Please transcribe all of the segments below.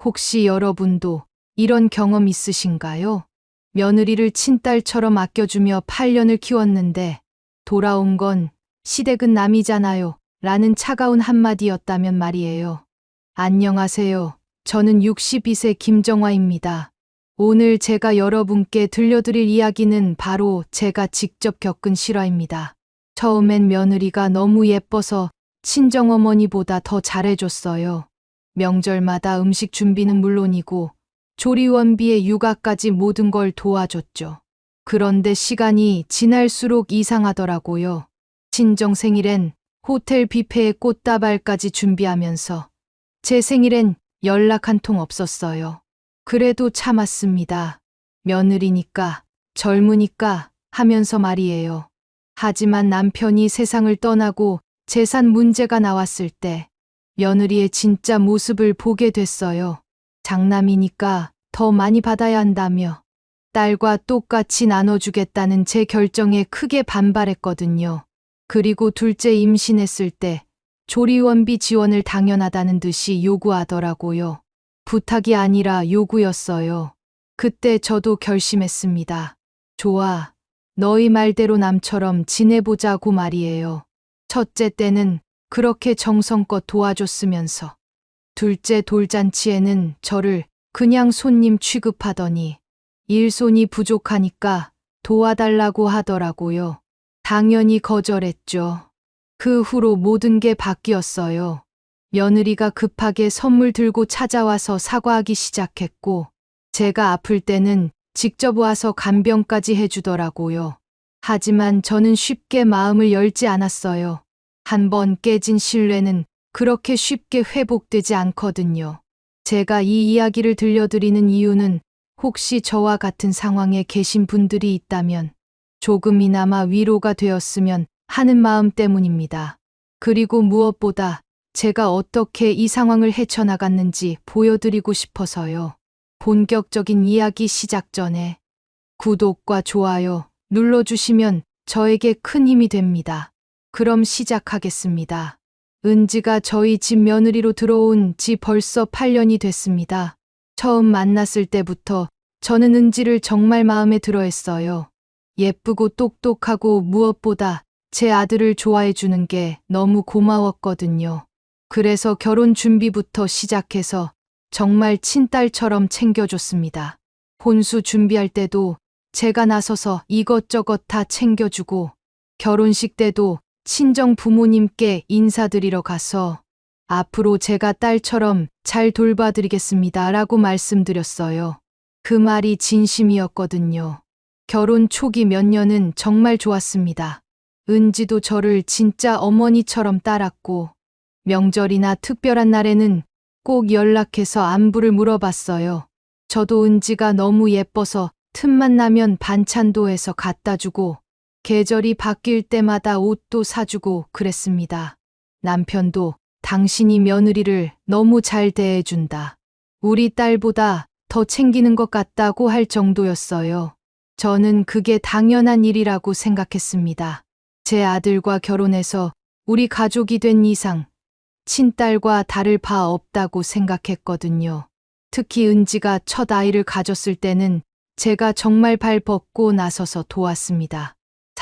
혹시 여러분도 이런 경험 있으신가요? 며느리를 친딸처럼 아껴주며 8년을 키웠는데 돌아온 건 시댁은 남이잖아요. 라는 차가운 한마디였다면 말이에요. 안녕하세요. 저는 62세 김정화입니다. 오늘 제가 여러분께 들려드릴 이야기는 바로 제가 직접 겪은 실화입니다. 처음엔 며느리가 너무 예뻐서 친정어머니보다 더 잘해줬어요. 명절마다 음식 준비는 물론이고 조리원비에 육아까지 모든 걸 도와줬죠. 그런데 시간이 지날수록 이상하더라고요. 친정 생일엔 호텔 뷔페에 꽃다발까지 준비하면서 제 생일엔 연락 한 통 없었어요. 그래도 참았습니다. 며느리니까, 젊으니까 하면서 말이에요. 하지만 남편이 세상을 떠나고 재산 문제가 나왔을 때 며느리의 진짜 모습을 보게 됐어요. 장남이니까 더 많이 받아야 한다며 딸과 똑같이 나눠주겠다는 제 결정에 크게 반발했거든요. 그리고 둘째 임신했을 때 조리원비 지원을 당연하다는 듯이 요구하더라고요. 부탁이 아니라 요구였어요. 그때 저도 결심했습니다. 좋아, 너희 말대로 남처럼 지내보자고 말이에요. 첫째 때는 그렇게 정성껏 도와줬으면서 둘째 돌잔치에는 저를 그냥 손님 취급하더니 일손이 부족하니까 도와달라고 하더라고요. 당연히 거절했죠. 그 후로 모든 게 바뀌었어요. 며느리가 급하게 선물 들고 찾아와서 사과하기 시작했고, 제가 아플 때는 직접 와서 간병까지 해주더라고요. 하지만 저는 쉽게 마음을 열지 않았어요. 한번 깨진 신뢰는 그렇게 쉽게 회복되지 않거든요. 제가 이 이야기를 들려드리는 이유는 혹시 저와 같은 상황에 계신 분들이 있다면 조금이나마 위로가 되었으면 하는 마음 때문입니다. 그리고 무엇보다 제가 어떻게 이 상황을 헤쳐나갔는지 보여드리고 싶어서요. 본격적인 이야기 시작 전에 구독과 좋아요 눌러주시면 저에게 큰 힘이 됩니다. 그럼 시작하겠습니다. 은지가 저희 집 며느리로 들어온 지 벌써 8년이 됐습니다. 처음 만났을 때부터 저는 은지를 정말 마음에 들어 했어요. 예쁘고 똑똑하고 무엇보다 제 아들을 좋아해 주는 게 너무 고마웠거든요. 그래서 결혼 준비부터 시작해서 정말 친딸처럼 챙겨줬습니다. 혼수 준비할 때도 제가 나서서 이것저것 다 챙겨주고 결혼식 때도 친정 부모님께 인사드리러 가서 앞으로 제가 딸처럼 잘 돌봐드리겠습니다 라고 말씀드렸어요. 그 말이 진심이었거든요. 결혼 초기 몇 년은 정말 좋았습니다. 은지도 저를 진짜 어머니처럼 따랐고 명절이나 특별한 날에는 꼭 연락해서 안부를 물어봤어요. 저도 은지가 너무 예뻐서 틈만 나면 반찬도 해서 갖다 주고 계절이 바뀔 때마다 옷도 사주고 그랬습니다. 남편도 당신이 며느리를 너무 잘 대해준다. 우리 딸보다 더 챙기는 것 같다고 할 정도였어요. 저는 그게 당연한 일이라고 생각했습니다. 제 아들과 결혼해서 우리 가족이 된 이상 친딸과 다를 바 없다고 생각했거든요. 특히 은지가 첫 아이를 가졌을 때는 제가 정말 발 벗고 나서서 도왔습니다.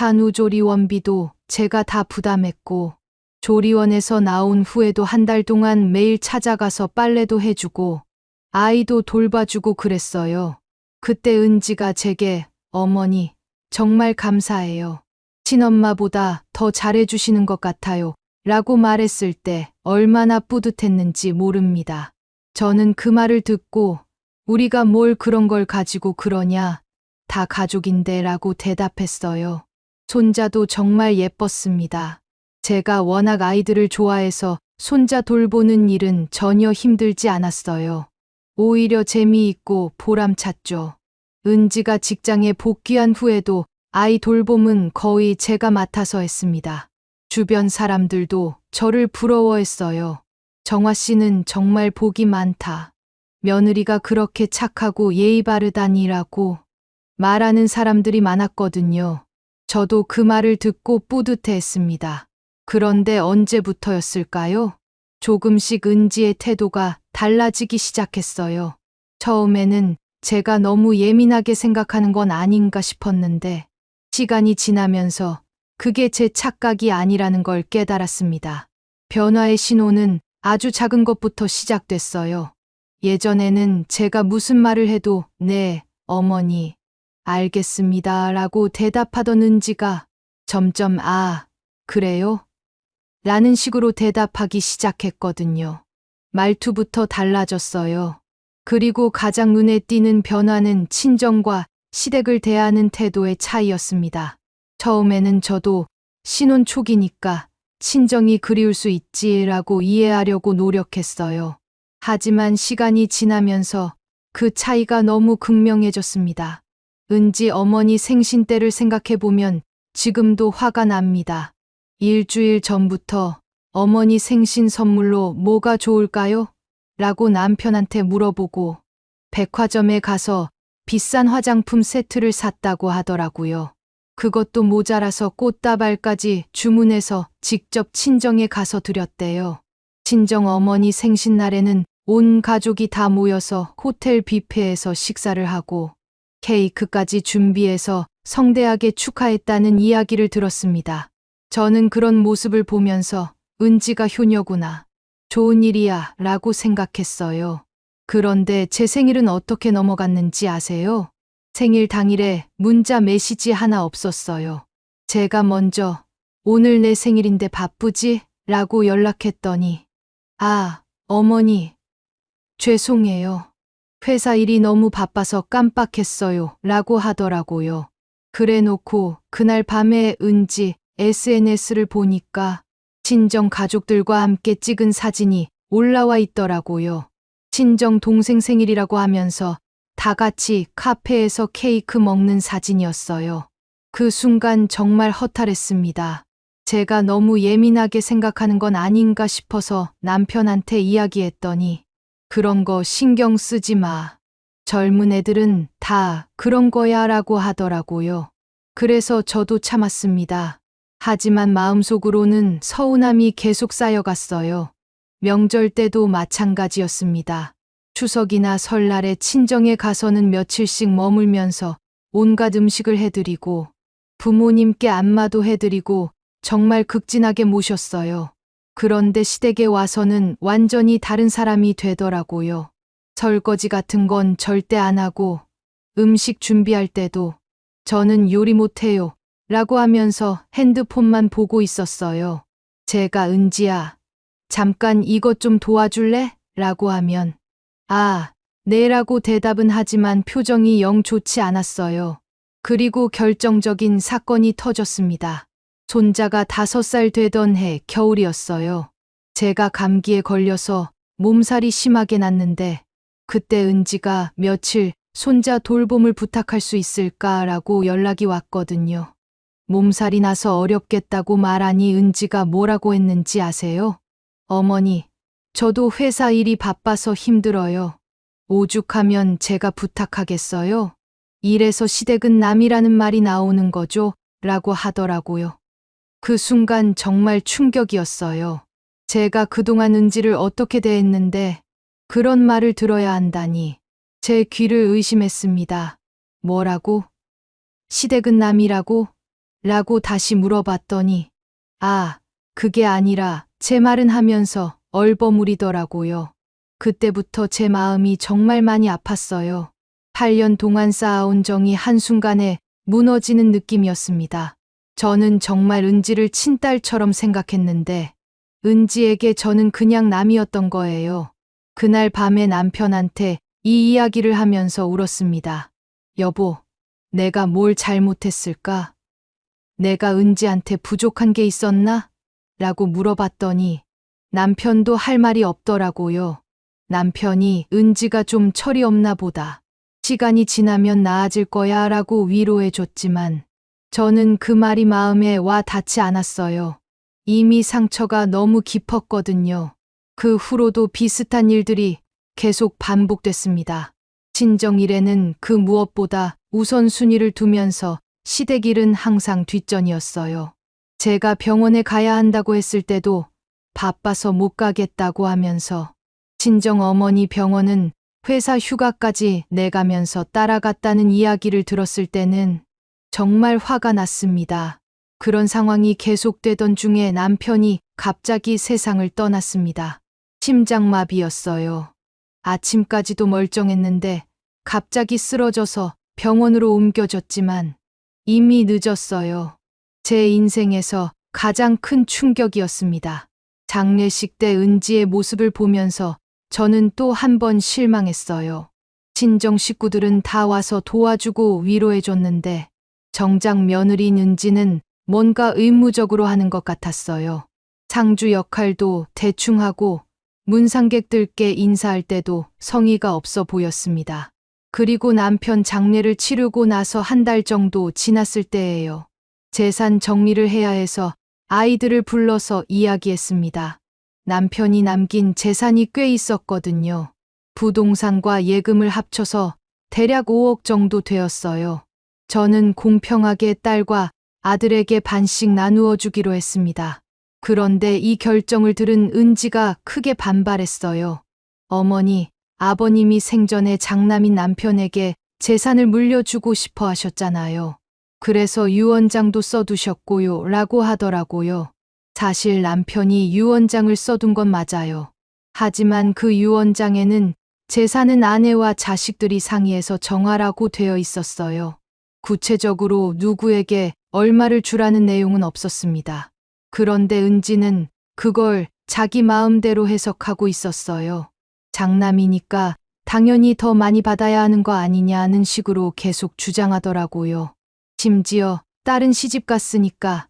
산후조리원비도 제가 다 부담했고 조리원에서 나온 후에도 한 달 동안 매일 찾아가서 빨래도 해주고 아이도 돌봐주고 그랬어요. 그때 은지가 제게 어머니 정말 감사해요. 친엄마보다 더 잘해주시는 것 같아요. 라고 말했을 때 얼마나 뿌듯했는지 모릅니다. 저는 그 말을 듣고 우리가 뭘 그런 걸 가지고 그러냐. 다 가족인데 라고 대답했어요. 손자도 정말 예뻤습니다. 제가 워낙 아이들을 좋아해서 손자 돌보는 일은 전혀 힘들지 않았어요. 오히려 재미있고 보람찼죠. 은지가 직장에 복귀한 후에도 아이 돌봄은 거의 제가 맡아서 했습니다. 주변 사람들도 저를 부러워했어요. 정화 씨는 정말 복이 많다. 며느리가 그렇게 착하고 예의 바르다니라고 말하는 사람들이 많았거든요. 저도 그 말을 듣고 뿌듯해했습니다. 그런데 언제부터였을까요? 조금씩 은지의 태도가 달라지기 시작했어요. 처음에는 제가 너무 예민하게 생각하는 건 아닌가 싶었는데 시간이 지나면서 그게 제 착각이 아니라는 걸 깨달았습니다. 변화의 신호는 아주 작은 것부터 시작됐어요. 예전에는 제가 무슨 말을 해도 네, 어머니, 알겠습니다 라고 대답하던 은지가 점점 아, 그래요? 라는 식으로 대답하기 시작했거든요. 말투부터 달라졌어요. 그리고 가장 눈에 띄는 변화는 친정과 시댁을 대하는 태도의 차이였습니다. 처음에는 저도 신혼 초기니까 친정이 그리울 수 있지라고 이해하려고 노력했어요. 하지만 시간이 지나면서 그 차이가 너무 극명해졌습니다. 은지 어머니 생신 때를 생각해보면 지금도 화가 납니다. 일주일 전부터 어머니 생신 선물로 뭐가 좋을까요? 라고 남편한테 물어보고 백화점에 가서 비싼 화장품 세트를 샀다고 하더라고요. 그것도 모자라서 꽃다발까지 주문해서 직접 친정에 가서 드렸대요. 친정 어머니 생신날에는 온 가족이 다 모여서 호텔 뷔페에서 식사를 하고 케이크까지 준비해서 성대하게 축하했다는 이야기를 들었습니다. 저는 그런 모습을 보면서 은지가 효녀구나. 좋은 일이야 라고 생각했어요. 그런데 제 생일은 어떻게 넘어갔는지 아세요? 생일 당일에 문자 메시지 하나 없었어요. 제가 먼저 오늘 내 생일인데 바쁘지? 라고 연락했더니 아, 어머니, 죄송해요. 회사 일이 너무 바빠서 깜빡했어요. 라고 하더라고요. 그래 놓고 그날 밤에 은지 SNS를 보니까 친정 가족들과 함께 찍은 사진이 올라와 있더라고요. 친정 동생 생일이라고 하면서 다 같이 카페에서 케이크 먹는 사진이었어요. 그 순간 정말 허탈했습니다. 제가 너무 예민하게 생각하는 건 아닌가 싶어서 남편한테 이야기했더니 그런 거 신경 쓰지 마. 젊은 애들은 다 그런 거야 라고 하더라고요. 그래서 저도 참았습니다. 하지만 마음속으로는 서운함이 계속 쌓여갔어요. 명절 때도 마찬가지였습니다. 추석이나 설날에 친정에 가서는 며칠씩 머물면서 온갖 음식을 해드리고 부모님께 안마도 해드리고 정말 극진하게 모셨어요. 그런데 시댁에 와서는 완전히 다른 사람이 되더라고요. 설거지 같은 건 절대 안 하고 음식 준비할 때도 저는 요리 못해요 라고 하면서 핸드폰만 보고 있었어요. 제가 은지야, 잠깐 이것 좀 도와줄래? 라고 하면 아, 네라고 대답은 하지만 표정이 영 좋지 않았어요. 그리고 결정적인 사건이 터졌습니다. 손자가 5살 되던 해 겨울이었어요. 제가 감기에 걸려서 몸살이 심하게 났는데 그때 은지가 며칠 손자 돌봄을 부탁할 수 있을까라고 연락이 왔거든요. 몸살이 나서 어렵겠다고 말하니 은지가 뭐라고 했는지 아세요? 어머니, 저도 회사 일이 바빠서 힘들어요. 오죽하면 제가 부탁하겠어요? 이래서 시댁은 남이라는 말이 나오는 거죠? 라고 하더라고요. 그 순간 정말 충격이었어요. 제가 그동안 은지를 어떻게 대했는데 그런 말을 들어야 한다니 제 귀를 의심했습니다. 뭐라고? 시댁은 남이라고? 라고 다시 물어봤더니 아, 그게 아니라 제 말은 하면서 얼버무리더라고요. 그때부터 제 마음이 정말 많이 아팠어요. 8년 동안 쌓아온 정이 한순간에 무너지는 느낌이었습니다. 저는 정말 은지를 친딸처럼 생각했는데 은지에게 저는 그냥 남이었던 거예요. 그날 밤에 남편한테 이 이야기를 하면서 울었습니다. 여보, 내가 뭘 잘못했을까? 내가 은지한테 부족한 게 있었나? 라고 물어봤더니 남편도 할 말이 없더라고요. 남편이 은지가 좀 철이 없나 보다. 시간이 지나면 나아질 거야 라고 위로해줬지만 저는 그 말이 마음에 와 닿지 않았어요. 이미 상처가 너무 깊었거든요. 그 후로도 비슷한 일들이 계속 반복됐습니다. 친정일에는 그 무엇보다 우선순위를 두면서 시댁일은 항상 뒷전이었어요. 제가 병원에 가야 한다고 했을 때도 바빠서 못 가겠다고 하면서 친정 어머니 병원은 회사 휴가까지 내가면서 따라갔다는 이야기를 들었을 때는 정말 화가 났습니다. 그런 상황이 계속되던 중에 남편이 갑자기 세상을 떠났습니다. 심장마비였어요. 아침까지도 멀쩡했는데 갑자기 쓰러져서 병원으로 옮겨졌지만 이미 늦었어요. 제 인생에서 가장 큰 충격이었습니다. 장례식 때 은지의 모습을 보면서 저는 또 한 번 실망했어요. 친정 식구들은 다 와서 도와주고 위로해줬는데 정작 며느리인 은지는 뭔가 의무적으로 하는 것 같았어요. 상주 역할도 대충 하고 문상객들께 인사할 때도 성의가 없어 보였습니다. 그리고 남편 장례를 치르고 나서 한 달 정도 지났을 때예요. 재산 정리를 해야 해서 아이들을 불러서 이야기했습니다. 남편이 남긴 재산이 꽤 있었거든요. 부동산과 예금을 합쳐서 대략 5억 정도 되었어요. 저는 공평하게 딸과 아들에게 반씩 나누어 주기로 했습니다. 그런데 이 결정을 들은 은지가 크게 반발했어요. 어머니, 아버님이 생전에 장남인 남편에게 재산을 물려주고 싶어 하셨잖아요. 그래서 유언장도 써두셨고요 라고 하더라고요. 사실 남편이 유언장을 써둔 건 맞아요. 하지만 그 유언장에는 재산은 아내와 자식들이 상의해서 정하라고 되어 있었어요. 구체적으로 누구에게 얼마를 주라는 내용은 없었습니다. 그런데 은지는 그걸 자기 마음대로 해석하고 있었어요. 장남이니까 당연히 더 많이 받아야 하는 거 아니냐는 식으로 계속 주장하더라고요. 심지어 딸은 시집 갔으니까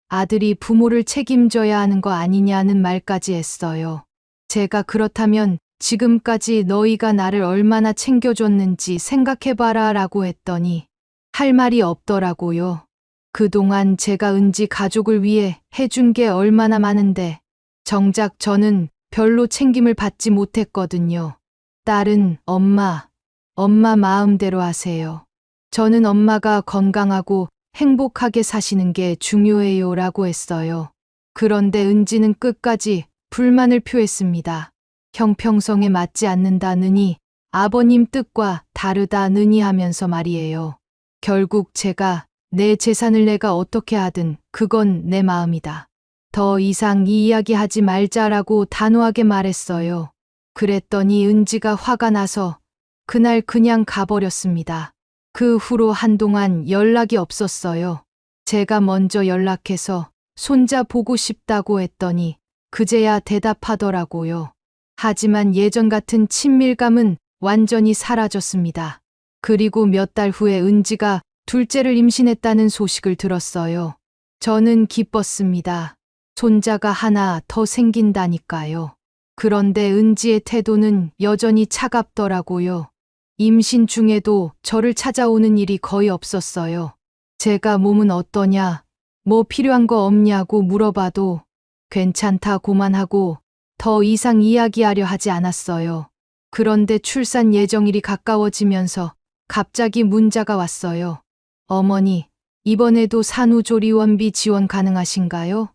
아들이 부모를 책임져야 하는 거 아니냐는 말까지 했어요. 제가 그렇다면 지금까지 너희가 나를 얼마나 챙겨줬는지 생각해봐라 라고 했더니 할 말이 없더라고요. 그동안 제가 은지 가족을 위해 해준 게 얼마나 많은데 정작 저는 별로 챙김을 받지 못했거든요. 딸은 엄마 마음대로 하세요. 저는 엄마가 건강하고 행복하게 사시는 게 중요해요 라고 했어요. 그런데 은지는 끝까지 불만을 표했습니다. 형평성에 맞지 않는다느니 아버님 뜻과 다르다느니 하면서 말이에요. 결국 제가 내 재산을 내가 어떻게 하든 그건 내 마음이다. 더 이상 이 이야기 하지 말자라고 단호하게 말했어요. 그랬더니 은지가 화가 나서 그날 그냥 가버렸습니다. 그 후로 한동안 연락이 없었어요. 제가 먼저 연락해서 손자 보고 싶다고 했더니 그제야 대답하더라고요. 하지만 예전 같은 친밀감은 완전히 사라졌습니다. 그리고 몇 달 후에 은지가 둘째를 임신했다는 소식을 들었어요. 저는 기뻤습니다. 손자가 하나 더 생긴다니까요. 그런데 은지의 태도는 여전히 차갑더라고요. 임신 중에도 저를 찾아오는 일이 거의 없었어요. 제가 몸은 어떠냐, 뭐 필요한 거 없냐고 물어봐도 괜찮다고만 하고 더 이상 이야기하려 하지 않았어요. 그런데 출산 예정일이 가까워지면서 갑자기 문자가 왔어요. 어머니, 이번에도 산후조리원비 지원 가능하신가요?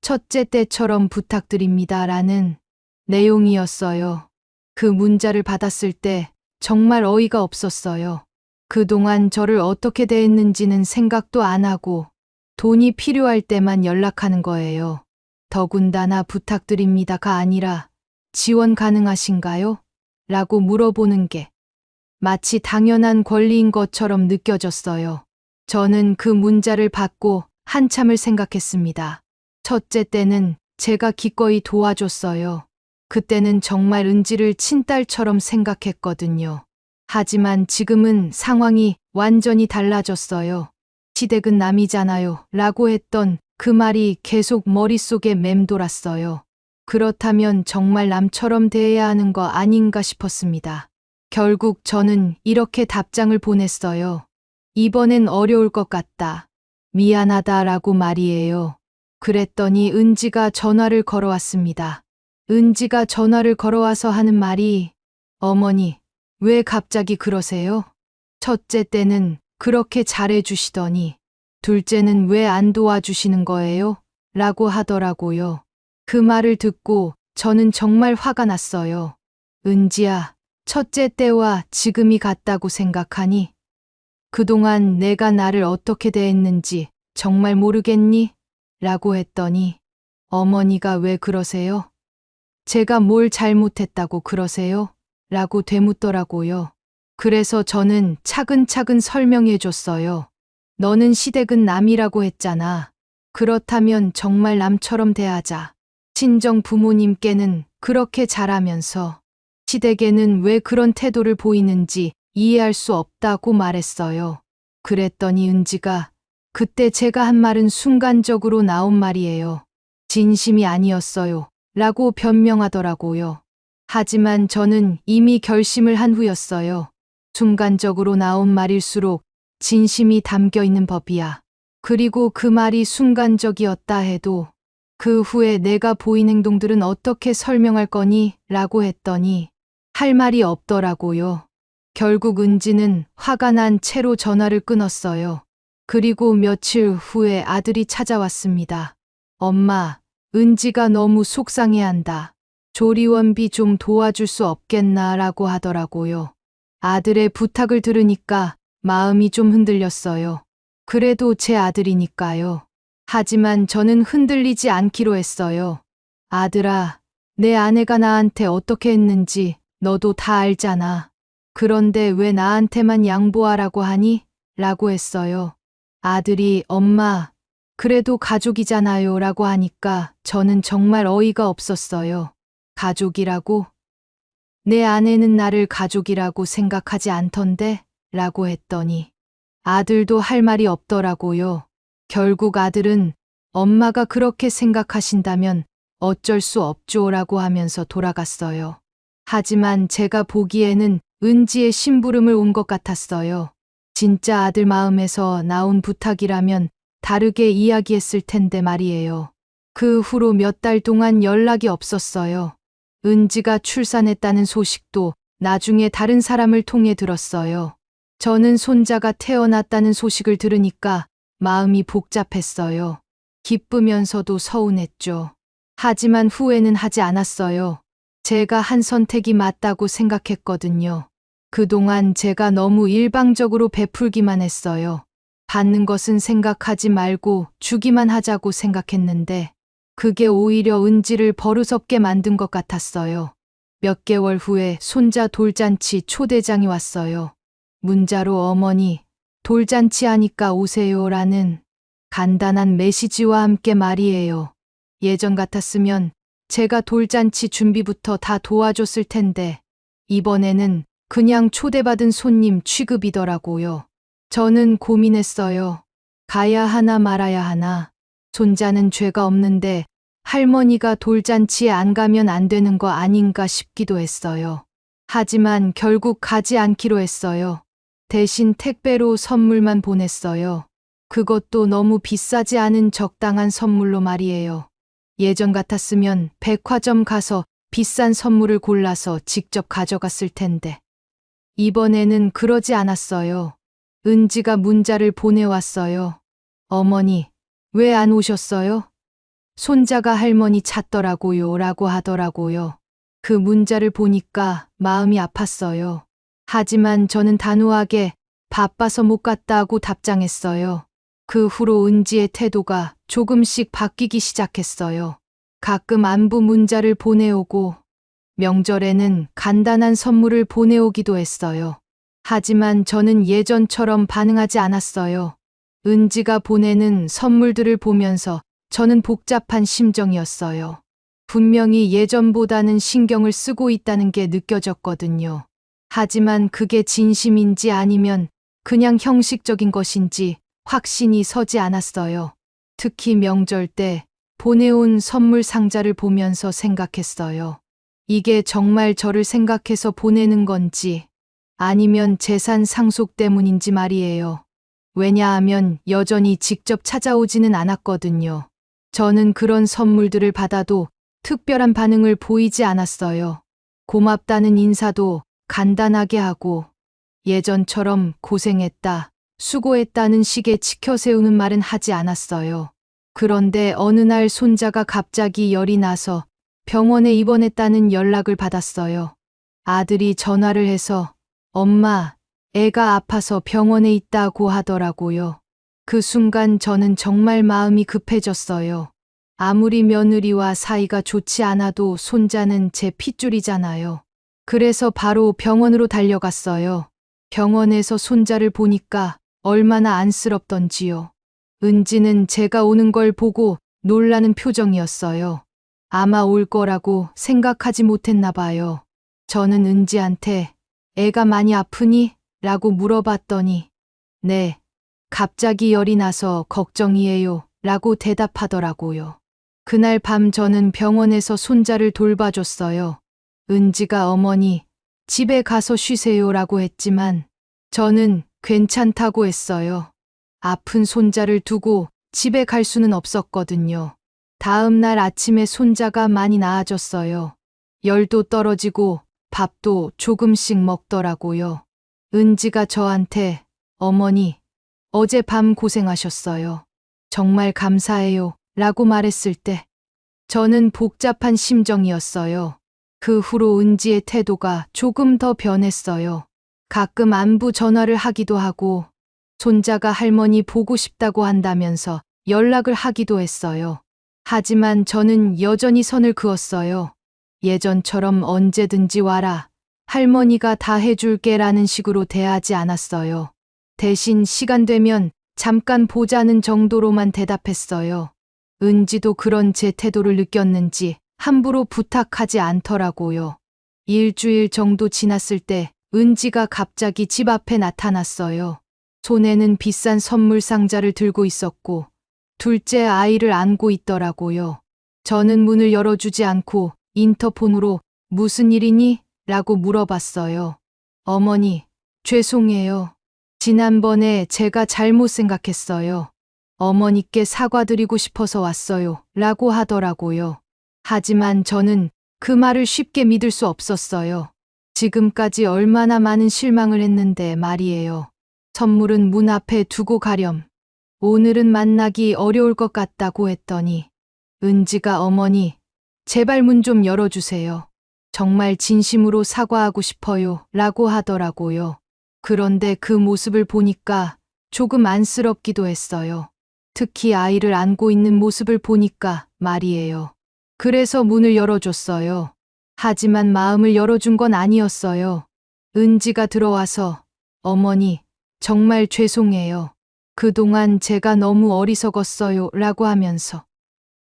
첫째 때처럼 부탁드립니다. 라는 내용이었어요. 그 문자를 받았을 때 정말 어이가 없었어요. 그동안 저를 어떻게 대했는지는 생각도 안 하고 돈이 필요할 때만 연락하는 거예요. 더군다나 부탁드립니다가 아니라 지원 가능하신가요? 라고 물어보는 게 마치 당연한 권리인 것처럼 느껴졌어요. 저는 그 문자를 받고 한참을 생각했습니다. 첫째 때는 제가 기꺼이 도와줬어요. 그때는 정말 은지를 친딸처럼 생각했거든요. 하지만 지금은 상황이 완전히 달라졌어요. 시댁은 남이잖아요. 라고 했던 그 말이 계속 머릿속에 맴돌았어요. 그렇다면 정말 남처럼 대해야 하는 거 아닌가 싶었습니다. 결국 저는 이렇게 답장을 보냈어요. 이번엔 어려울 것 같다. 미안하다라고 말이에요. 그랬더니 은지가 전화를 걸어왔습니다. 은지가 전화를 걸어와서 하는 말이 어머니, 왜 갑자기 그러세요? 첫째 때는 그렇게 잘해주시더니 둘째는 왜 안 도와주시는 거예요? 라고 하더라고요. 그 말을 듣고 저는 정말 화가 났어요. 은지야, 첫째 때와 지금이 같다고 생각하니? 그동안 내가 나를 어떻게 대했는지 정말 모르겠니? 라고 했더니 어머니가 왜 그러세요? 제가 뭘 잘못했다고 그러세요? 라고 되묻더라고요. 그래서 저는 차근차근 설명해 줬어요. 너는 시댁은 남이라고 했잖아. 그렇다면 정말 남처럼 대하자. 친정 부모님께는 그렇게 잘하면서 시댁에는 왜 그런 태도를 보이는지 이해할 수 없다고 말했어요. 그랬더니 은지가 그때 제가 한 말은 순간적으로 나온 말이에요. 진심이 아니었어요. 라고 변명하더라고요. 하지만 저는 이미 결심을 한 후였어요. 순간적으로 나온 말일수록 진심이 담겨 있는 법이야. 그리고 그 말이 순간적이었다 해도 그 후에 내가 보인 행동들은 어떻게 설명할 거니? 라고 했더니 할 말이 없더라고요. 결국 은지는 화가 난 채로 전화를 끊었어요. 그리고 며칠 후에 아들이 찾아왔습니다. 엄마, 은지가 너무 속상해한다. 조리원비 좀 도와줄 수 없겠나 라고 하더라고요. 아들의 부탁을 들으니까 마음이 좀 흔들렸어요. 그래도 제 아들이니까요. 하지만 저는 흔들리지 않기로 했어요. 아들아, 내 아내가 나한테 어떻게 했는지 너도 다 알잖아. 그런데 왜 나한테만 양보하라고 하니? 라고 했어요. 아들이 엄마, 그래도 가족이잖아요 라고 하니까 저는 정말 어이가 없었어요. 가족이라고? 내 아내는 나를 가족이라고 생각하지 않던데? 라고 했더니 아들도 할 말이 없더라고요. 결국 아들은 엄마가 그렇게 생각하신다면 어쩔 수 없죠 라고 하면서 돌아갔어요. 하지만 제가 보기에는 은지의 심부름을 온 것 같았어요. 진짜 아들 마음에서 나온 부탁이라면 다르게 이야기했을 텐데 말이에요. 그 후로 몇 달 동안 연락이 없었어요. 은지가 출산했다는 소식도 나중에 다른 사람을 통해 들었어요. 저는 손자가 태어났다는 소식을 들으니까 마음이 복잡했어요. 기쁘면서도 서운했죠. 하지만 후회는 하지 않았어요. 제가 한 선택이 맞다고 생각했거든요. 그동안 제가 너무 일방적으로 베풀기만 했어요. 받는 것은 생각하지 말고 주기만 하자고 생각했는데 그게 오히려 은지를 버릇없게 만든 것 같았어요. 몇 개월 후에 손자 돌잔치 초대장이 왔어요. 문자로 어머니, 돌잔치 하니까 오세요라는 간단한 메시지와 함께 말이에요. 예전 같았으면 제가 돌잔치 준비부터 다 도와줬을 텐데 이번에는 그냥 초대받은 손님 취급이더라고요. 저는 고민했어요. 가야 하나 말아야 하나. 손자는 죄가 없는데 할머니가 돌잔치에 안 가면 안 되는 거 아닌가 싶기도 했어요. 하지만 결국 가지 않기로 했어요. 대신 택배로 선물만 보냈어요. 그것도 너무 비싸지 않은 적당한 선물로 말이에요. 예전 같았으면 백화점 가서 비싼 선물을 골라서 직접 가져갔을 텐데. 이번에는 그러지 않았어요. 은지가 문자를 보내왔어요. 어머니, 왜 안 오셨어요? 손자가 할머니 찾더라고요 라고 하더라고요. 그 문자를 보니까 마음이 아팠어요. 하지만 저는 단호하게 바빠서 못 갔다고 답장했어요. 그 후로 은지의 태도가 조금씩 바뀌기 시작했어요. 가끔 안부 문자를 보내오고 명절에는 간단한 선물을 보내오기도 했어요. 하지만 저는 예전처럼 반응하지 않았어요. 은지가 보내는 선물들을 보면서 저는 복잡한 심정이었어요. 분명히 예전보다는 신경을 쓰고 있다는 게 느껴졌거든요. 하지만 그게 진심인지 아니면 그냥 형식적인 것인지 확신이 서지 않았어요. 특히 명절 때 보내온 선물 상자를 보면서 생각했어요. 이게 정말 저를 생각해서 보내는 건지 아니면 재산 상속 때문인지 말이에요. 왜냐하면 여전히 직접 찾아오지는 않았거든요. 저는 그런 선물들을 받아도 특별한 반응을 보이지 않았어요. 고맙다는 인사도 간단하게 하고 예전처럼 고생했다, 수고했다는 식의 지켜세우는 말은 하지 않았어요. 그런데 어느 날 손자가 갑자기 열이 나서 병원에 입원했다는 연락을 받았어요. 아들이 전화를 해서 엄마, 애가 아파서 병원에 있다고 하더라고요. 그 순간 저는 정말 마음이 급해졌어요. 아무리 며느리와 사이가 좋지 않아도 손자는 제 핏줄이잖아요. 그래서 바로 병원으로 달려갔어요. 병원에서 손자를 보니까 얼마나 안쓰럽던지요. 은지는 제가 오는 걸 보고 놀라는 표정이었어요. 아마 올 거라고 생각하지 못했나 봐요. 저는 은지한테 애가 많이 아프니? 라고 물어봤더니 네, 갑자기 열이 나서 걱정이에요. 라고 대답하더라고요. 그날 밤 저는 병원에서 손자를 돌봐줬어요. 은지가 어머니, 집에 가서 쉬세요라고 했지만 저는 괜찮다고 했어요. 아픈 손자를 두고 집에 갈 수는 없었거든요. 다음 날 아침에 손자가 많이 나아졌어요. 열도 떨어지고 밥도 조금씩 먹더라고요. 은지가 저한테 어머니, 어젯밤 고생하셨어요. 정말 감사해요. 라고 말했을 때 저는 복잡한 심정이었어요. 그 후로 은지의 태도가 조금 더 변했어요. 가끔 안부 전화를 하기도 하고 손자가 할머니 보고 싶다고 한다면서 연락을 하기도 했어요. 하지만 저는 여전히 선을 그었어요. 예전처럼 언제든지 와라. 할머니가 다 해줄게라는 식으로 대하지 않았어요. 대신 시간 되면 잠깐 보자는 정도로만 대답했어요. 은지도 그런 제 태도를 느꼈는지 함부로 부탁하지 않더라고요. 일주일 정도 지났을 때 은지가 갑자기 집 앞에 나타났어요. 손에는 비싼 선물 상자를 들고 있었고 둘째 아이를 안고 있더라고요. 저는 문을 열어주지 않고 인터폰으로 무슨 일이니? 라고 물어봤어요. 어머니, 죄송해요. 지난번에 제가 잘못 생각했어요. 어머니께 사과드리고 싶어서 왔어요. 라고 하더라고요. 하지만 저는 그 말을 쉽게 믿을 수 없었어요. 지금까지 얼마나 많은 실망을 했는데 말이에요. 선물은 문 앞에 두고 가렴. 오늘은 만나기 어려울 것 같다고 했더니 은지가 어머니, 제발 문 좀 열어주세요. 정말 진심으로 사과하고 싶어요. 라고 하더라고요. 그런데 그 모습을 보니까 조금 안쓰럽기도 했어요. 특히 아이를 안고 있는 모습을 보니까 말이에요. 그래서 문을 열어줬어요. 하지만 마음을 열어준 건 아니었어요. 은지가 들어와서 어머니, 정말 죄송해요. 그동안 제가 너무 어리석었어요. 라고 하면서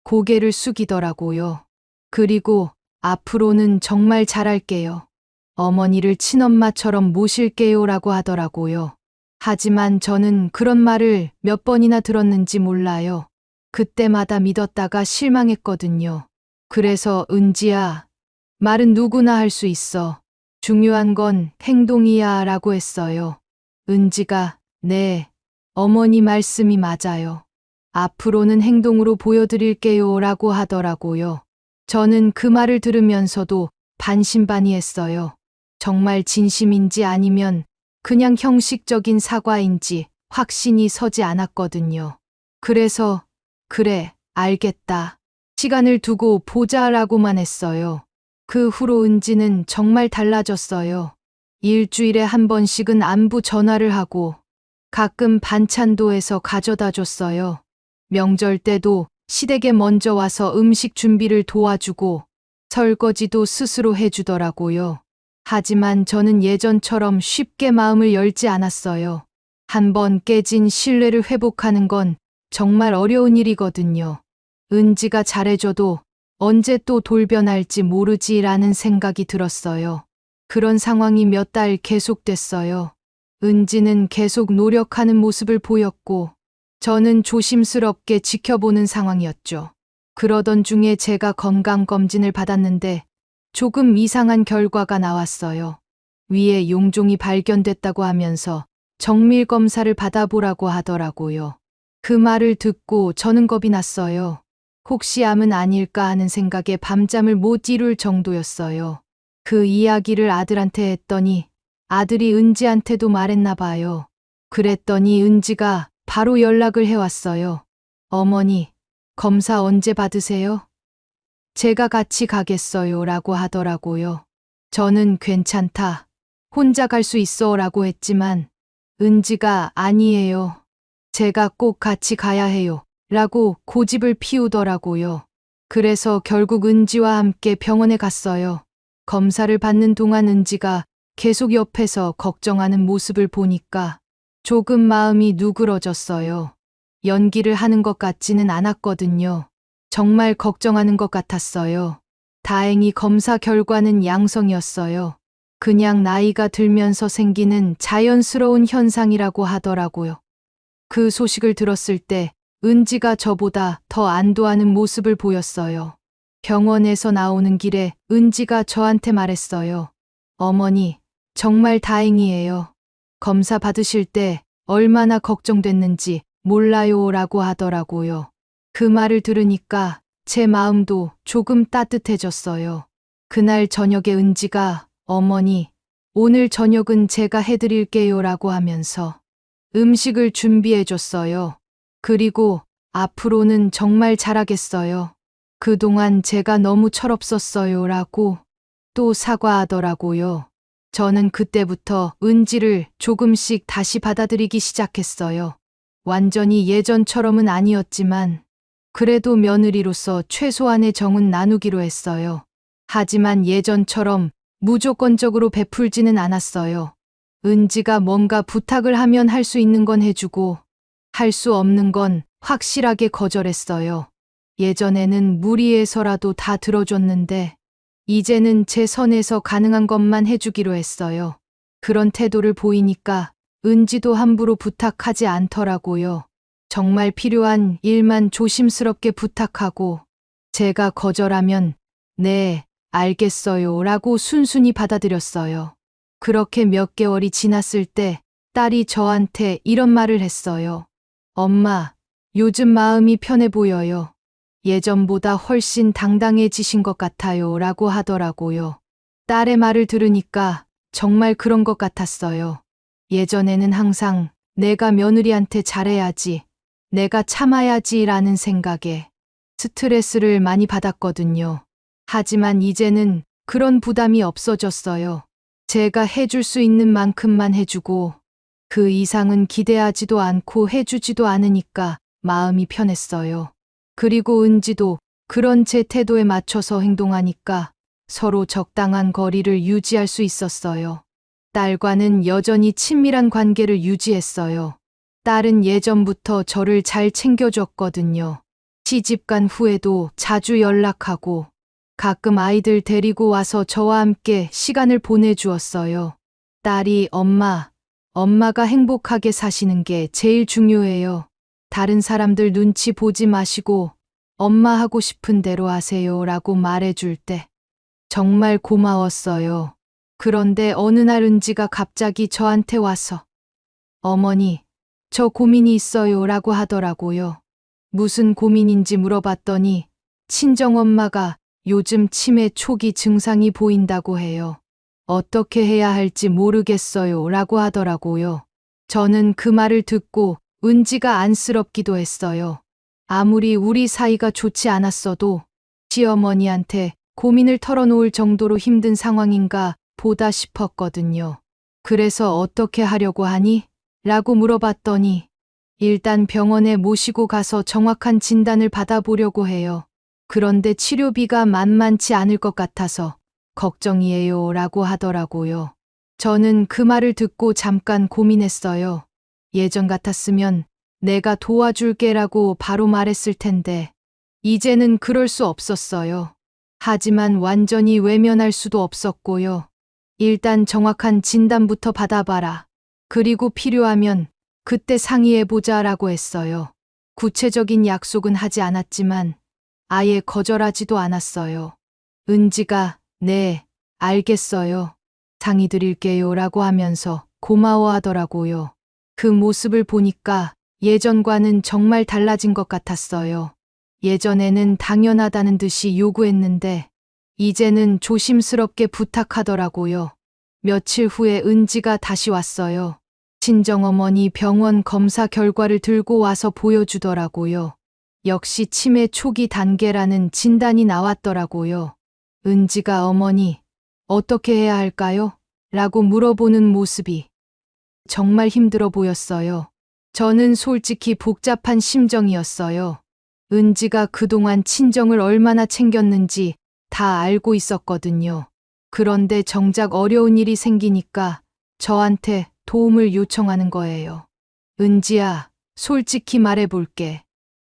고개를 숙이더라고요. 그리고 앞으로는 정말 잘할게요. 어머니를 친엄마처럼 모실게요. 라고 하더라고요. 하지만 저는 그런 말을 몇 번이나 들었는지 몰라요. 그때마다 믿었다가 실망했거든요. 그래서 은지야, 말은 누구나 할 수 있어. 중요한 건 행동이야. 라고 했어요. 은지가 네, 어머니 말씀이 맞아요. 앞으로는 행동으로 보여드릴게요. 라고 하더라고요. 저는 그 말을 들으면서도 반신반의했어요. 정말 진심인지 아니면 그냥 형식적인 사과인지 확신이 서지 않았거든요. 그래서 그래, 알겠다. 시간을 두고 보자라고만 했어요. 그 후로 은지는 정말 달라졌어요. 일주일에 한 번씩은 안부 전화를 하고 가끔 반찬도 해서 가져다 줬어요. 명절 때도 시댁에 먼저 와서 음식 준비를 도와주고 설거지도 스스로 해주더라고요. 하지만 저는 예전처럼 쉽게 마음을 열지 않았어요. 한번 깨진 신뢰를 회복하는 건 정말 어려운 일이거든요. 은지가 잘해줘도 언제 또 돌변할지 모르지라는 생각이 들었어요. 그런 상황이 몇 달 계속됐어요. 은지는 계속 노력하는 모습을 보였고 저는 조심스럽게 지켜보는 상황이었죠. 그러던 중에 제가 건강검진을 받았는데 조금 이상한 결과가 나왔어요. 위에 용종이 발견됐다고 하면서 정밀 검사를 받아보라고 하더라고요. 그 말을 듣고 저는 겁이 났어요. 혹시 암은 아닐까 하는 생각에 밤잠을 못 이룰 정도였어요. 그 이야기를 아들한테 했더니 아들이 은지한테도 말했나 봐요. 그랬더니 은지가 바로 연락을 해왔어요. 어머니, 검사 언제 받으세요? 제가 같이 가겠어요 라고 하더라고요. 저는 괜찮다. 혼자 갈 수 있어 라고 했지만 은지가 아니에요. 제가 꼭 같이 가야 해요. 라고 고집을 피우더라고요. 그래서 결국 은지와 함께 병원에 갔어요. 검사를 받는 동안 은지가 계속 옆에서 걱정하는 모습을 보니까 조금 마음이 누그러졌어요. 연기를 하는 것 같지는 않았거든요. 정말 걱정하는 것 같았어요. 다행히 검사 결과는 양성이었어요. 그냥 나이가 들면서 생기는 자연스러운 현상이라고 하더라고요. 그 소식을 들었을 때 은지가 저보다 더 안도하는 모습을 보였어요. 병원에서 나오는 길에 은지가 저한테 말했어요. 어머니, 정말 다행이에요. 검사 받으실 때 얼마나 걱정됐는지 몰라요 라고 하더라고요. 그 말을 들으니까 제 마음도 조금 따뜻해졌어요. 그날 저녁에 은지가 어머니, 오늘 저녁은 제가 해드릴게요 라고 하면서 음식을 준비해 줬어요. 그리고 앞으로는 정말 잘하겠어요. 그동안 제가 너무 철없었어요 라고 또 사과하더라고요. 저는 그때부터 은지를 조금씩 다시 받아들이기 시작했어요. 완전히 예전처럼은 아니었지만 그래도 며느리로서 최소한의 정은 나누기로 했어요. 하지만 예전처럼 무조건적으로 베풀지는 않았어요. 은지가 뭔가 부탁을 하면 할 수 있는 건 해주고 할 수 없는 건 확실하게 거절했어요. 예전에는 무리해서라도 다 들어줬는데 이제는 제 선에서 가능한 것만 해주기로 했어요. 그런 태도를 보이니까 은지도 함부로 부탁하지 않더라고요. 정말 필요한 일만 조심스럽게 부탁하고 제가 거절하면 네, 알겠어요 라고 순순히 받아들였어요. 그렇게 몇 개월이 지났을 때 딸이 저한테 이런 말을 했어요. 엄마, 요즘 마음이 편해 보여요. 예전보다 훨씬 당당해지신 것 같아요 라고 하더라고요. 딸의 말을 들으니까 정말 그런 것 같았어요. 예전에는 항상 내가 며느리한테 잘해야지, 내가 참아야지 라는 생각에 스트레스를 많이 받았거든요. 하지만 이제는 그런 부담이 없어졌어요. 제가 해줄 수 있는 만큼만 해주고 그 이상은 기대하지도 않고 해주지도 않으니까 마음이 편했어요. 그리고 은지도 그런 제 태도에 맞춰서 행동하니까 서로 적당한 거리를 유지할 수 있었어요. 딸과는 여전히 친밀한 관계를 유지했어요. 딸은 예전부터 저를 잘 챙겨줬거든요. 시집간 후에도 자주 연락하고 가끔 아이들 데리고 와서 저와 함께 시간을 보내주었어요. 딸이 엄마가 행복하게 사시는 게 제일 중요해요. 다른 사람들 눈치 보지 마시고 엄마 하고 싶은 대로 하세요 라고 말해줄 때 정말 고마웠어요. 그런데 어느 날 은지가 갑자기 저한테 와서 어머니, 저 고민이 있어요 라고 하더라고요. 무슨 고민인지 물어봤더니 친정엄마가 요즘 치매 초기 증상이 보인다고 해요. 어떻게 해야 할지 모르겠어요 라고 하더라고요. 저는 그 말을 듣고 은지가 안쓰럽기도 했어요. 아무리 우리 사이가 좋지 않았어도 시어머니한테 고민을 털어놓을 정도로 힘든 상황인가 보다 싶었거든요. 그래서 어떻게 하려고 하니? 라고 물어봤더니 일단 병원에 모시고 가서 정확한 진단을 받아보려고 해요. 그런데 치료비가 만만치 않을 것 같아서 걱정이에요 라고 하더라고요. 저는 그 말을 듣고 잠깐 고민했어요. 예전 같았으면 내가 도와줄게라고 바로 말했을 텐데 이제는 그럴 수 없었어요. 하지만 완전히 외면할 수도 없었고요. 일단 정확한 진단부터 받아봐라. 그리고 필요하면 그때 상의해보자 라고 했어요. 구체적인 약속은 하지 않았지만 아예 거절하지도 않았어요. 은지가 네, 알겠어요. 상의 드릴게요 라고 하면서 고마워하더라고요. 그 모습을 보니까 예전과는 정말 달라진 것 같았어요. 예전에는 당연하다는 듯이 요구했는데 이제는 조심스럽게 부탁하더라고요. 며칠 후에 은지가 다시 왔어요. 친정어머니 병원 검사 결과를 들고 와서 보여주더라고요. 역시 치매 초기 단계라는 진단이 나왔더라고요. 은지가 어머니, 어떻게 해야 할까요? 라고 물어보는 모습이 정말 힘들어 보였어요. 저는 솔직히 복잡한 심정이었어요. 은지가 그동안 친정을 얼마나 챙겼는지 다 알고 있었거든요. 그런데 정작 어려운 일이 생기니까 저한테 도움을 요청하는 거예요. 은지야, 솔직히 말해볼게.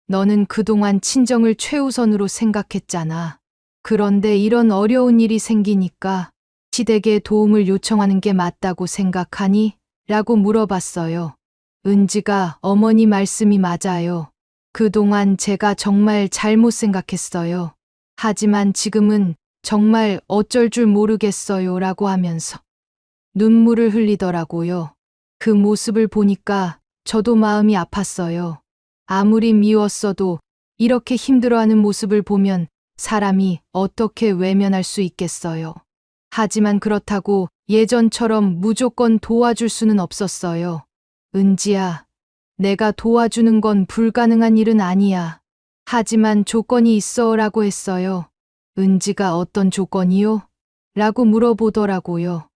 너는 그동안 친정을 최우선으로 생각했잖아. 그런데 이런 어려운 일이 생기니까 시댁에 도움을 요청하는 게 맞다고 생각하니? 라고 물어봤어요. 은지가 어머니 말씀이 맞아요. 그동안 제가 정말 잘못 생각했어요. 하지만 지금은 정말 어쩔 줄 모르겠어요. 라고 하면서 눈물을 흘리더라고요. 그 모습을 보니까 저도 마음이 아팠어요. 아무리 미웠어도 이렇게 힘들어하는 모습을 보면 사람이 어떻게 외면할 수 있겠어요. 하지만 그렇다고 예전처럼 무조건 도와줄 수는 없었어요. 은지야, 내가 도와주는 건 불가능한 일은 아니야. 하지만 조건이 있어 라고 했어요. 은지가 어떤 조건이요? 라고 물어보더라고요.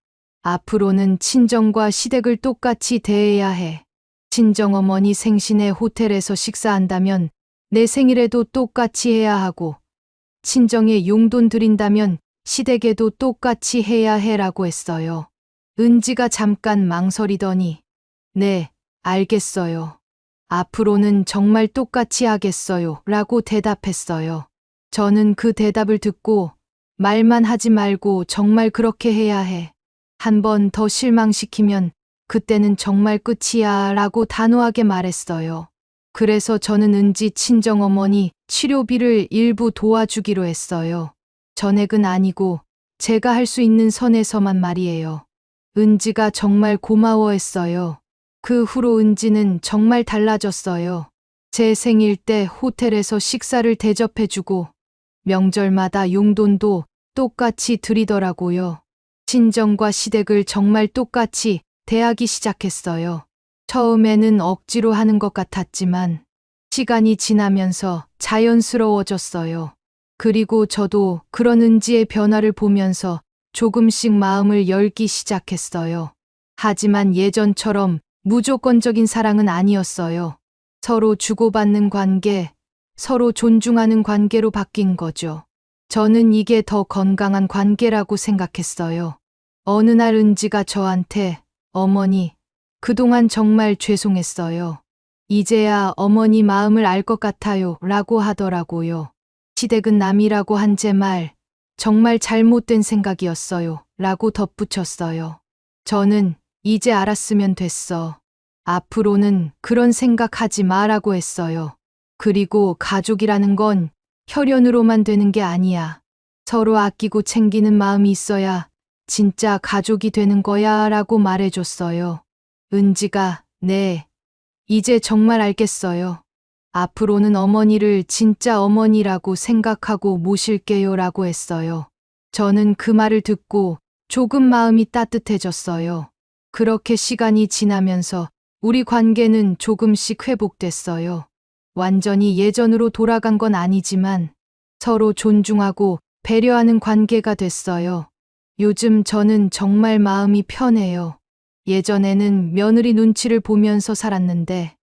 앞으로는 친정과 시댁을 똑같이 대해야 해. 친정어머니 생신에 호텔에서 식사한다면 내 생일에도 똑같이 해야 하고, 친정에 용돈 드린다면 시댁에도 똑같이 해야 해라고 했어요. 은지가 잠깐 망설이더니, 네, 알겠어요. 앞으로는 정말 똑같이 하겠어요. 라고 대답했어요. 저는 그 대답을 듣고 말만 하지 말고 정말 그렇게 해야 해. 한 번 더 실망시키면 그때는 정말 끝이야 라고 단호하게 말했어요. 그래서 저는 은지 친정어머니 치료비를 일부 도와주기로 했어요. 전액은 아니고 제가 할 수 있는 선에서만 말이에요. 은지가 정말 고마워했어요. 그 후로 은지는 정말 달라졌어요. 제 생일 때 호텔에서 식사를 대접해주고 명절마다 용돈도 똑같이 드리더라고요. 친정과 시댁을 정말 똑같이 대하기 시작했어요. 처음에는 억지로 하는 것 같았지만 시간이 지나면서 자연스러워졌어요. 그리고 저도 그런 은지의 변화를 보면서 조금씩 마음을 열기 시작했어요. 하지만 예전처럼 무조건적인 사랑은 아니었어요. 서로 주고받는 관계, 서로 존중하는 관계로 바뀐 거죠. 저는 이게 더 건강한 관계라고 생각했어요. 어느 날 은지가 저한테 어머니, 그동안 정말 죄송했어요. 이제야 어머니 마음을 알 것 같아요. 라고 하더라고요. 시댁은 남이라고 한 제 말, 정말 잘못된 생각이었어요. 라고 덧붙였어요. 저는 이제 알았으면 됐어. 앞으로는 그런 생각하지 마라고 했어요. 그리고 가족이라는 건 혈연으로만 되는 게 아니야. 서로 아끼고 챙기는 마음이 있어야 진짜 가족이 되는 거야 라고 말해줬어요. 은지가, 네, 이제 정말 알겠어요. 앞으로는 어머니를 진짜 어머니라고 생각하고 모실게요 라고 했어요. 저는 그 말을 듣고 조금 마음이 따뜻해졌어요. 그렇게 시간이 지나면서 우리 관계는 조금씩 회복됐어요. 완전히 예전으로 돌아간 건 아니지만 서로 존중하고 배려하는 관계가 됐어요. 요즘 저는 정말 마음이 편해요. 예전에는 며느리 눈치를 보면서 살았는데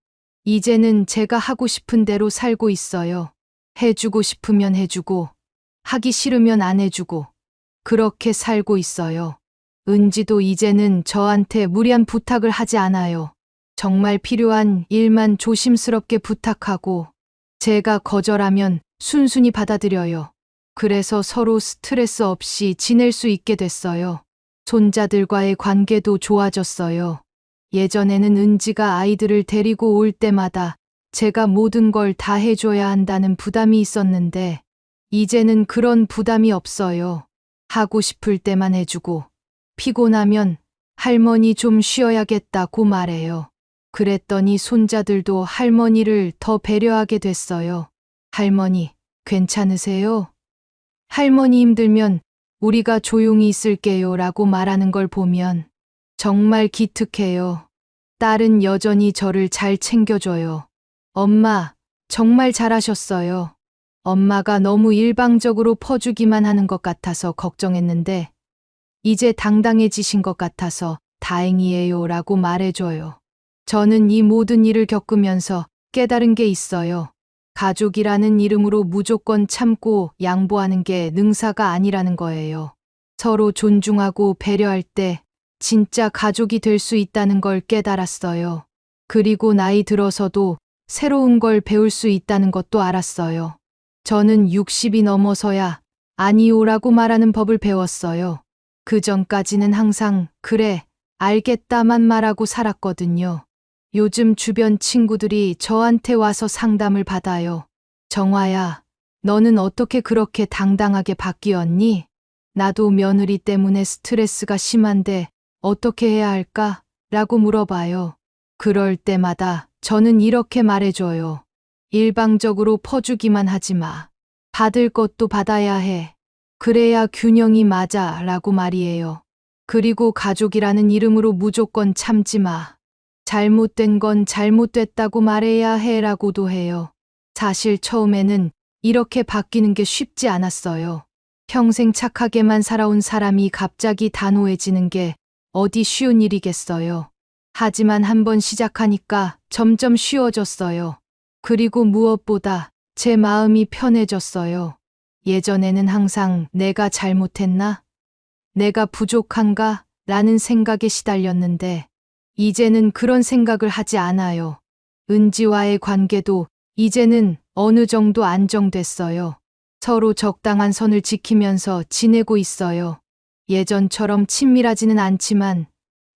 이제는 제가 하고 싶은 대로 살고 있어요. 해주고 싶으면 해주고 하기 싫으면 안 해주고 그렇게 살고 있어요. 은지도 이제는 저한테 무리한 부탁을 하지 않아요. 정말 필요한 일만 조심스럽게 부탁하고 제가 거절하면 순순히 받아들여요. 그래서 서로 스트레스 없이 지낼 수 있게 됐어요. 손자들과의 관계도 좋아졌어요. 예전에는 은지가 아이들을 데리고 올 때마다 제가 모든 걸 다 해줘야 한다는 부담이 있었는데 이제는 그런 부담이 없어요. 하고 싶을 때만 해주고 피곤하면 할머니 좀 쉬어야겠다고 말해요. 그랬더니 손자들도 할머니를 더 배려하게 됐어요. 할머니, 괜찮으세요? 할머니 힘들면 우리가 조용히 있을게요 라고 말하는 걸 보면 정말 기특해요. 딸은 여전히 저를 잘 챙겨줘요. 엄마, 정말 잘하셨어요. 엄마가 너무 일방적으로 퍼주기만 하는 것 같아서 걱정했는데, 이제 당당해지신 것 같아서 다행이에요 라고 말해줘요. 저는 이 모든 일을 겪으면서 깨달은 게 있어요. 가족이라는 이름으로 무조건 참고 양보하는 게 능사가 아니라는 거예요. 서로 존중하고 배려할 때 진짜 가족이 될 수 있다는 걸 깨달았어요. 그리고 나이 들어서도 새로운 걸 배울 수 있다는 것도 알았어요. 저는 60이 넘어서야 아니오라고 말하는 법을 배웠어요. 그 전까지는 항상 그래, 알겠다만 말하고 살았거든요. 요즘 주변 친구들이 저한테 와서 상담을 받아요. 정화야, 너는 어떻게 그렇게 당당하게 바뀌었니? 나도 며느리 때문에 스트레스가 심한데 어떻게 해야 할까? 라고 물어봐요. 그럴 때마다 저는 이렇게 말해줘요. 일방적으로 퍼주기만 하지 마. 받을 것도 받아야 해. 그래야 균형이 맞아 라고 말이에요. 그리고 가족이라는 이름으로 무조건 참지 마. 잘못된 건 잘못됐다고 말해야 해 라고도 해요. 사실 처음에는 이렇게 바뀌는 게 쉽지 않았어요. 평생 착하게만 살아온 사람이 갑자기 단호해지는 게 어디 쉬운 일이겠어요. 하지만 한번 시작하니까 점점 쉬워졌어요. 그리고 무엇보다 제 마음이 편해졌어요. 예전에는 항상 내가 잘못했나? 내가 부족한가? 라는 생각에 시달렸는데, 이제는 그런 생각을 하지 않아요. 은지와의 관계도 이제는 어느 정도 안정됐어요. 서로 적당한 선을 지키면서 지내고 있어요. 예전처럼 친밀하지는 않지만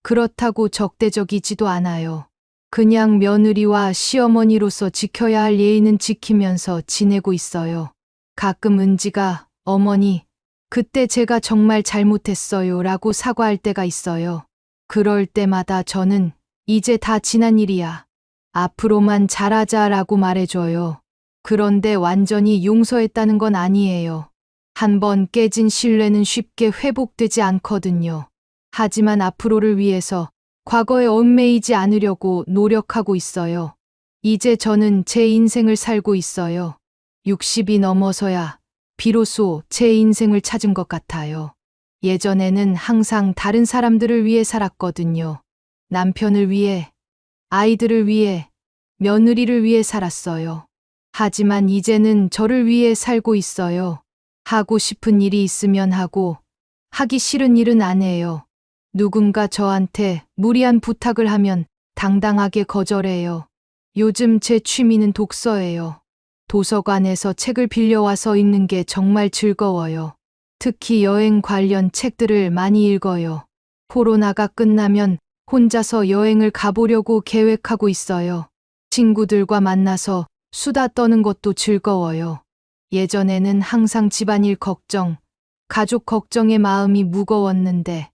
그렇다고 적대적이지도 않아요. 그냥 며느리와 시어머니로서 지켜야 할 예의는 지키면서 지내고 있어요. 가끔 은지가 어머니, 그때 제가 정말 잘못했어요 라고 사과할 때가 있어요. 그럴 때마다 저는 이제 다 지난 일이야. 앞으로만 잘하자 라고 말해줘요. 그런데 완전히 용서했다는 건 아니에요. 한번 깨진 신뢰는 쉽게 회복되지 않거든요. 하지만 앞으로를 위해서 과거에 얽매이지 않으려고 노력하고 있어요. 이제 저는 제 인생을 살고 있어요. 60이 넘어서야 비로소 제 인생을 찾은 것 같아요. 예전에는 항상 다른 사람들을 위해 살았거든요. 남편을 위해, 아이들을 위해, 며느리를 위해 살았어요. 하지만 이제는 저를 위해 살고 있어요. 하고 싶은 일이 있으면 하고, 하기 싫은 일은 안 해요. 누군가 저한테 무리한 부탁을 하면 당당하게 거절해요. 요즘 제 취미는 독서예요. 도서관에서 책을 빌려와서 읽는 게 정말 즐거워요. 특히 여행 관련 책들을 많이 읽어요. 코로나가 끝나면 혼자서 여행을 가보려고 계획하고 있어요. 친구들과 만나서 수다 떠는 것도 즐거워요. 예전에는 항상 집안일 걱정, 가족 걱정에 마음이 무거웠는데,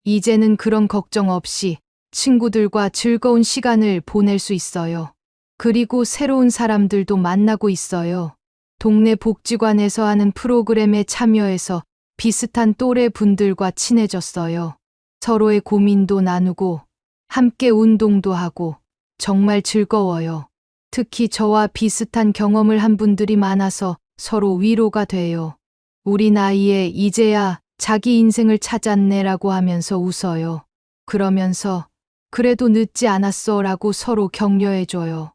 이제는 그런 걱정 없이 친구들과 즐거운 시간을 보낼 수 있어요. 그리고 새로운 사람들도 만나고 있어요. 동네 복지관에서 하는 프로그램에 참여해서 비슷한 또래 분들과 친해졌어요. 서로의 고민도 나누고 함께 운동도 하고 정말 즐거워요. 특히 저와 비슷한 경험을 한 분들이 많아서 서로 위로가 돼요. 우리 나이에 이제야 자기 인생을 찾았네라고 하면서 웃어요. 그러면서 그래도 늦지 않았어 라고 서로 격려해줘요.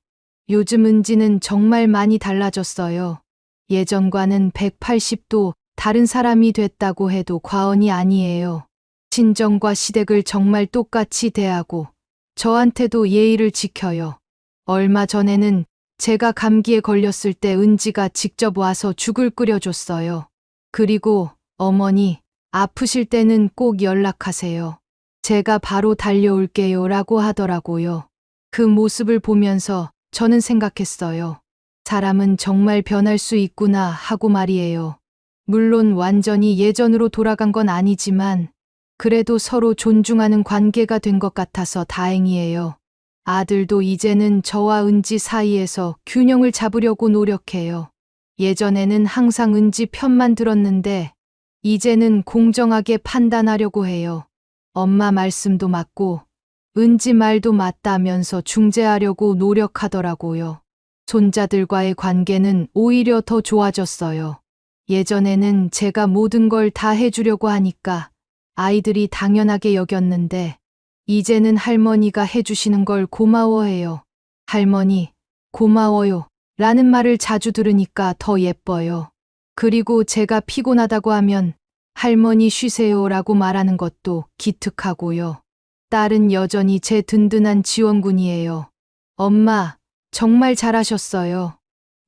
요즘 은지는 정말 많이 달라졌어요. 예전과는 180도 다른 사람이 됐다고 해도 과언이 아니에요. 친정과 시댁을 정말 똑같이 대하고 저한테도 예의를 지켜요. 얼마 전에는 제가 감기에 걸렸을 때 은지가 직접 와서 죽을 끓여줬어요. 그리고 어머니, 아프실 때는 꼭 연락하세요. 제가 바로 달려올게요 라고 하더라고요. 그 모습을 보면서 저는 생각했어요. 사람은 정말 변할 수 있구나 하고 말이에요. 물론 완전히 예전으로 돌아간 건 아니지만 그래도 서로 존중하는 관계가 된 것 같아서 다행이에요. 아들도 이제는 저와 은지 사이에서 균형을 잡으려고 노력해요. 예전에는 항상 은지 편만 들었는데 이제는 공정하게 판단하려고 해요. 엄마 말씀도 맞고 은지 말도 맞다면서 중재하려고 노력하더라고요. 손자들과의 관계는 오히려 더 좋아졌어요. 예전에는 제가 모든 걸 다 해주려고 하니까 아이들이 당연하게 여겼는데 이제는 할머니가 해주시는 걸 고마워해요. 할머니, 고마워요. 라는 말을 자주 들으니까 더 예뻐요. 그리고 제가 피곤하다고 하면 할머니 쉬세요라고 말하는 것도 기특하고요. 딸은 여전히 제 든든한 지원군이에요. 엄마, 정말 잘하셨어요.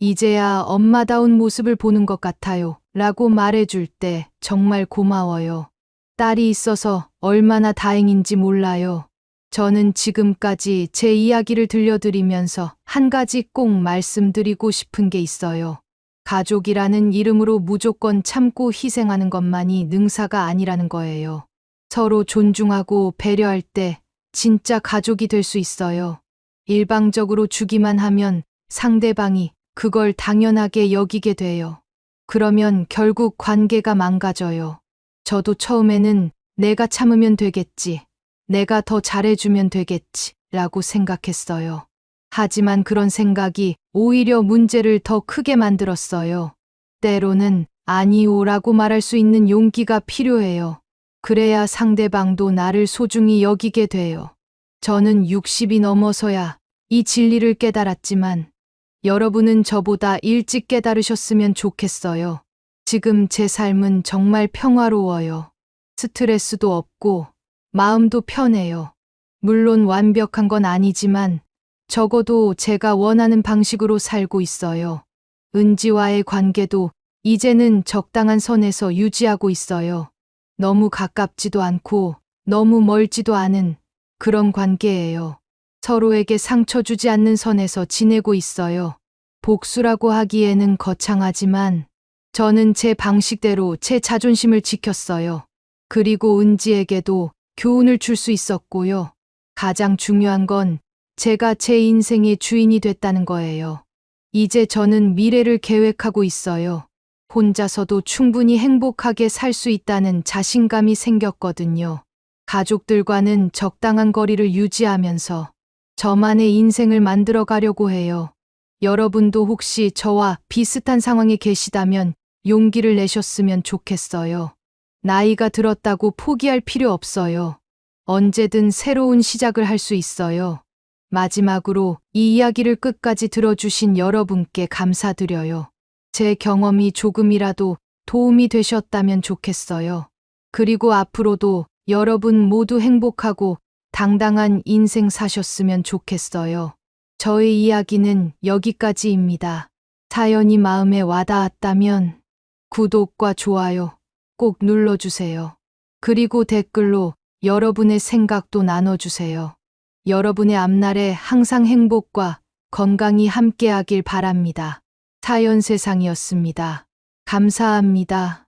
이제야 엄마다운 모습을 보는 것 같아요. 라고 말해줄 때 정말 고마워요. 딸이 있어서 얼마나 다행인지 몰라요. 저는 지금까지 제 이야기를 들려드리면서 한 가지 꼭 말씀드리고 싶은 게 있어요. 가족이라는 이름으로 무조건 참고 희생하는 것만이 능사가 아니라는 거예요. 서로 존중하고 배려할 때 진짜 가족이 될 수 있어요. 일방적으로 주기만 하면 상대방이 그걸 당연하게 여기게 돼요. 그러면 결국 관계가 망가져요. 저도 처음에는 내가 참으면 되겠지, 내가 더 잘해주면 되겠지, 라고 생각했어요. 하지만 그런 생각이 오히려 문제를 더 크게 만들었어요. 때로는 아니오라고 말할 수 있는 용기가 필요해요. 그래야 상대방도 나를 소중히 여기게 돼요. 저는 60이 넘어서야 이 진리를 깨달았지만 여러분은 저보다 일찍 깨달으셨으면 좋겠어요. 지금 제 삶은 정말 평화로워요. 스트레스도 없고 마음도 편해요. 물론 완벽한 건 아니지만 적어도 제가 원하는 방식으로 살고 있어요. 은지와의 관계도 이제는 적당한 선에서 유지하고 있어요. 너무 가깝지도 않고 너무 멀지도 않은 그런 관계예요. 서로에게 상처 주지 않는 선에서 지내고 있어요. 복수라고 하기에는 거창하지만 저는 제 방식대로 제 자존심을 지켰어요. 그리고 은지에게도 교훈을 줄 수 있었고요. 가장 중요한 건 제가 제 인생의 주인이 됐다는 거예요. 이제 저는 미래를 계획하고 있어요. 혼자서도 충분히 행복하게 살 수 있다는 자신감이 생겼거든요. 가족들과는 적당한 거리를 유지하면서 저만의 인생을 만들어 가려고 해요. 여러분도 혹시 저와 비슷한 상황에 계시다면 용기를 내셨으면 좋겠어요. 나이가 들었다고 포기할 필요 없어요. 언제든 새로운 시작을 할 수 있어요. 마지막으로 이 이야기를 끝까지 들어주신 여러분께 감사드려요. 제 경험이 조금이라도 도움이 되셨다면 좋겠어요. 그리고 앞으로도 여러분 모두 행복하고 당당한 인생 사셨으면 좋겠어요. 저의 이야기는 여기까지입니다. 사연이 마음에 와닿았다면 구독과 좋아요 꼭 눌러주세요. 그리고 댓글로 여러분의 생각도 나눠주세요. 여러분의 앞날에 항상 행복과 건강이 함께하길 바랍니다. 사연세상이었습니다. 감사합니다.